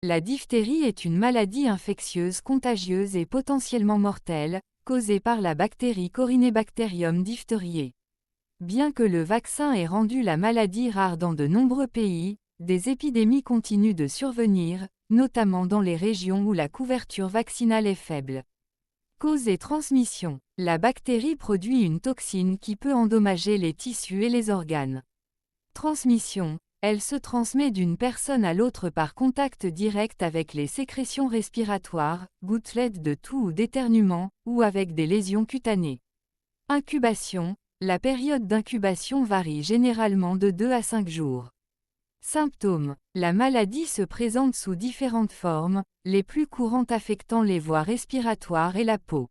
La diphtérie est une maladie infectieuse contagieuse et potentiellement mortelle, causée par la bactérie Corynebacterium diphtheriae. Bien que le vaccin ait rendu la maladie rare dans de nombreux pays, des épidémies continuent de survenir, notamment dans les régions où la couverture vaccinale est faible. Cause et transmission. La bactérie produit une toxine qui peut endommager les tissus et les organes. Transmission. Elle se transmet d'une personne à l'autre par contact direct avec les sécrétions respiratoires, gouttelettes de toux ou d'éternuement, ou avec des lésions cutanées. Incubation. La période d'incubation varie généralement de 2 à 5 jours. Symptômes. La maladie se présente sous différentes formes, les plus courantes affectant les voies respiratoires et la peau.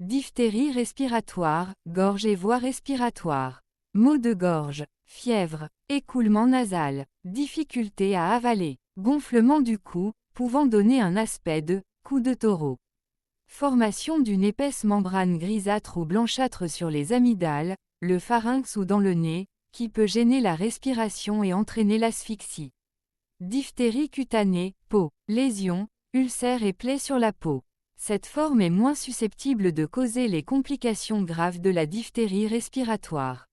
Diphtérie respiratoire, gorge et voies respiratoires. Maux de gorge, fièvre, écoulement nasal, difficulté à avaler, gonflement du cou, pouvant donner un aspect de « cou de taureau ». Formation d'une épaisse membrane grisâtre ou blanchâtre sur les amygdales, le pharynx ou dans le nez, qui peut gêner la respiration et entraîner l'asphyxie. Diphtérie cutanée, peau, lésions, ulcères et plaies sur la peau. Cette forme est moins susceptible de causer les complications graves de la diphtérie respiratoire.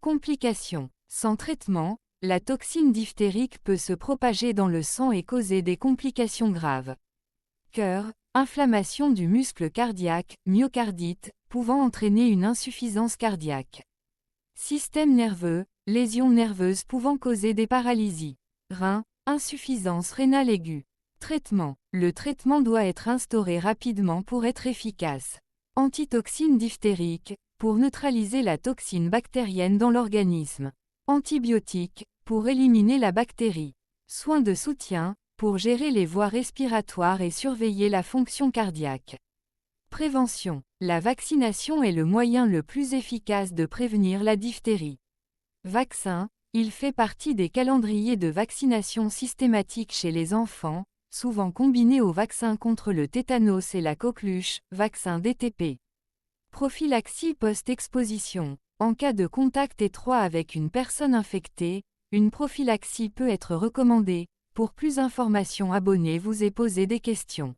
Complications. Sans traitement, la toxine diphtérique peut se propager dans le sang et causer des complications graves. Cœur, inflammation du muscle cardiaque, myocardite, pouvant entraîner une insuffisance cardiaque. Système nerveux, lésions nerveuses pouvant causer des paralysies. Reins, insuffisance rénale aiguë. Traitement. Le traitement doit être instauré rapidement pour être efficace. Antitoxine diphtérique, pour neutraliser la toxine bactérienne dans l'organisme. Antibiotiques, pour éliminer la bactérie. Soins de soutien, pour gérer les voies respiratoires et surveiller la fonction cardiaque. Prévention. La vaccination est le moyen le plus efficace de prévenir la diphtérie. Vaccin. Il fait partie des calendriers de vaccination systématique chez les enfants, souvent combiné au vaccin contre le tétanos et la coqueluche, vaccin DTP. Prophylaxie post-exposition. En cas de contact étroit avec une personne infectée, une prophylaxie peut être recommandée. Pour plus d'informations, abonnez-vous et posez des questions.